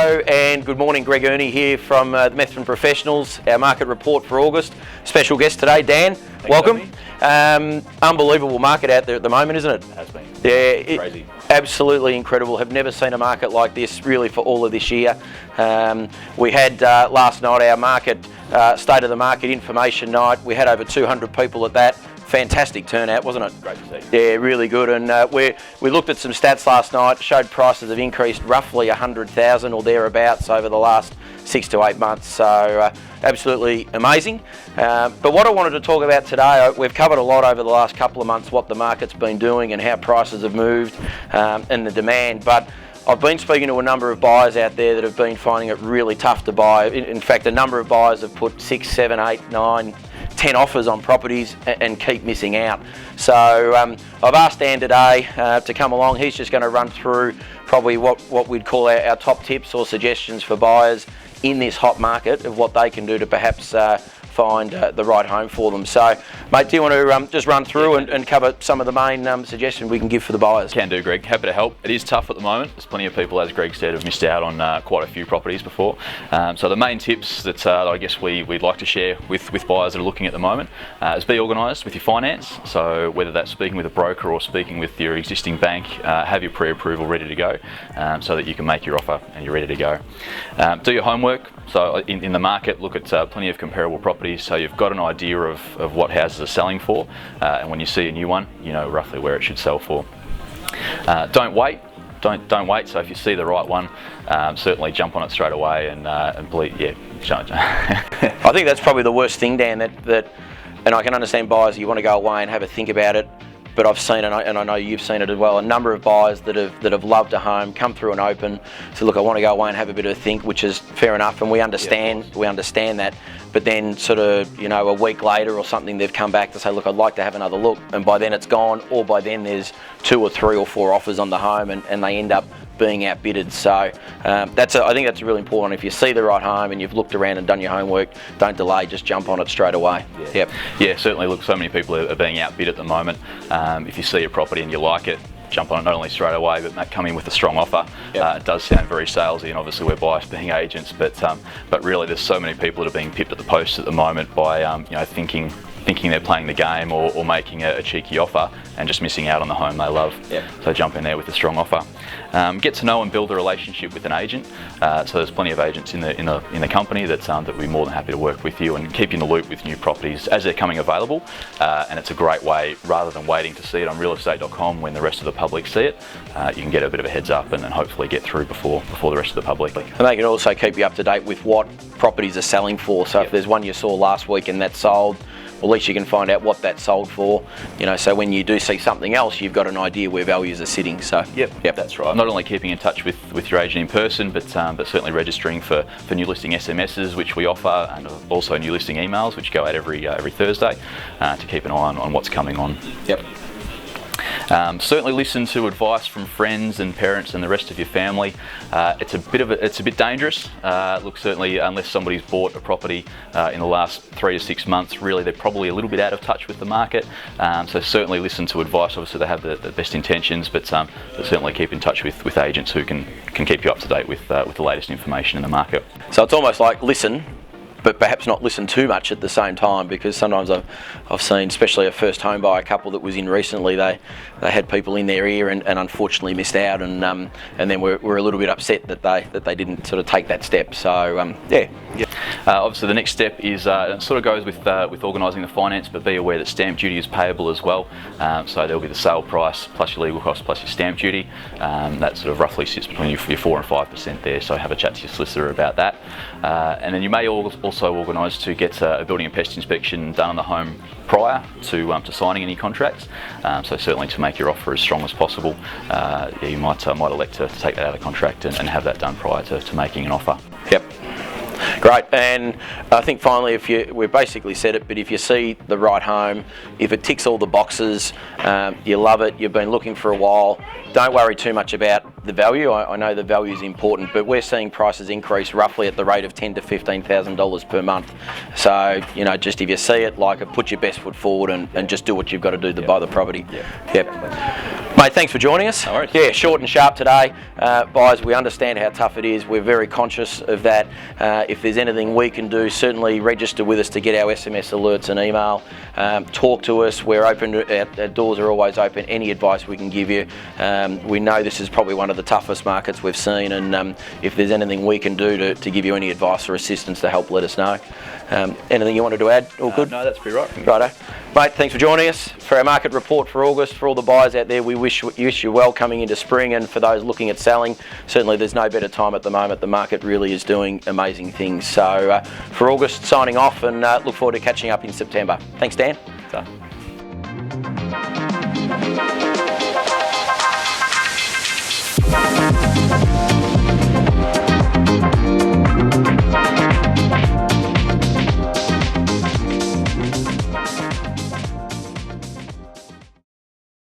Hello and good morning, Greg Earney here from the Methven Professionals, our market report for August. Special guest today, Dan. Welcome. Unbelievable market out there at the moment, isn't it? It has been. Yeah, Crazy. Absolutely incredible. Have never seen a market like this really for all of this year. We had last night our market state of the market information night. We had over 200 people at that. Fantastic turnout, wasn't it? Great to see. Yeah, really good. And we looked at some stats last night, showed prices have increased roughly 100,000 or thereabouts over the last 6 to 8 months. So absolutely amazing. But what I wanted to talk about today, we've covered a lot over the last couple of months, what the market's been doing and how prices have moved and the demand. But I've been speaking to a number of buyers out there that have been finding it really tough to buy. In fact, a number of buyers have put 6, 7, 8, 9, 10 offers on properties and keep missing out. So I've asked Dan today to come along. He's just going to run through probably what we'd call our top tips or suggestions for buyers in this hot market of what they can do to perhaps find the right home for them. So, mate, do you want to just run through and cover some of the main suggestions we can give for the buyers? Can do, Greg. Happy to help. It is tough at the moment. There's plenty of people, as Greg said, have missed out on quite a few properties before. So the main tips that I guess we'd like to share with buyers that are looking at the moment is be organised with your finance. So whether that's speaking with a broker or speaking with your existing bank, have your pre-approval ready to go so that you can make your offer and you're ready to go. Do your homework. So in the market, look at plenty of comparable properties so you've got an idea of what houses are selling for, and when you see a new one, you know roughly where it should sell for. Don't wait. Don't wait. So if you see the right one, certainly jump on it straight away and believe. Yeah, I think that's probably the worst thing, Dan. That, and I can understand buyers. You want to go away and have a think about it. But I've seen, and I know you've seen it as well, a number of buyers that have loved a home, come through an open, so look, I want to go away and have a bit of a think, which is fair enough, and we understand that. But then sort of, a week later or something, they've come back to say, look, I'd like to have another look, and by then it's gone, or by then there's 2 or 3 or 4 offers on the home, and they end up being outbidded. So I think that's really important. If you see the right home and you've looked around and done your homework, don't delay, just jump on it straight away. Yeah, certainly. Look, so many people are being outbid at the moment. If you see a property and you like it, jump on it not only straight away, but come in with a strong offer. It does sound very salesy, and obviously we're biased being agents, but really there's so many people that are being pipped at the post at the moment by thinking they're playing the game or making a cheeky offer and just missing out on the home they love. So jump in there with a strong offer. Get to know and build a relationship with an agent. So there's plenty of agents in the company that would be more than happy to work with you and keep you in the loop with new properties as they're coming available. And it's a great way, rather than waiting to see it on realestate.com when the rest of the public see it, you can get a bit of a heads up and hopefully get through before the rest of the public. And they can also keep you up to date with what properties are selling for. So if there's one you saw last week and that's sold, well, at least you can find out what that sold for. So when you do see something else, you've got an idea where values are sitting. So yep, that's right. Not only keeping in touch with your agent in person, but certainly registering for new listing SMSs, which we offer, and also new listing emails, which go out every Thursday, to keep an eye on what's coming on. Certainly listen to advice from friends and parents and the rest of your family. It's a bit dangerous. Look, certainly unless somebody's bought a property in the last 3 to 6 months, really they're probably a little bit out of touch with the market. So certainly listen to advice. Obviously they have the best intentions, but certainly keep in touch with agents who can keep you up to date with the latest information in the market. So it's almost like listen, but perhaps not listen too much at the same time, because sometimes I've seen, especially a first home buyer couple that was in recently, they had people in their ear and unfortunately missed out, and then we're a little bit upset that they didn't sort of take that step. So obviously the next step is it sort of goes with organising the finance, but be aware that stamp duty is payable as well. So there'll be the sale price plus your legal costs plus your stamp duty. That sort of roughly sits between your 4 and 5% there. So have a chat to your solicitor about that, and then you may also organise to get a building and pest inspection done on the home prior to signing any contracts. So certainly to make your offer as strong as possible, you might elect to take that out of contract and have that done prior to making an offer. Great. And I think finally, we've basically said it, but if you see the right home, if it ticks all the boxes, you love it, you've been looking for a while, don't worry too much about the value. I know the value is important, but we're seeing prices increase roughly at the rate of $10,000 to $15,000 per month. So, just if you see it, put your best foot forward and just do what you've got to do to buy the property. Mate, thanks for joining us. No worries. Yeah, short and sharp today. Buyers, we understand how tough it is. We're very conscious of that. If there's anything we can do, certainly register with us to get our SMS alerts and email. Talk to us. We're open. Our doors are always open. Any advice we can give you. We know this is probably one of the toughest markets we've seen, and if there's anything we can do to give you any advice or assistance to help, let us know. Anything you wanted to add? All good? No, that's pretty right. Righto. Mate, thanks for joining us for our market report for August. For all the buyers out there, we wish you well coming into spring, and for those looking at selling, certainly there's no better time at the moment. The market really is doing amazing things. So for August, signing off, and look forward to catching up in September. Thanks, Dan. So.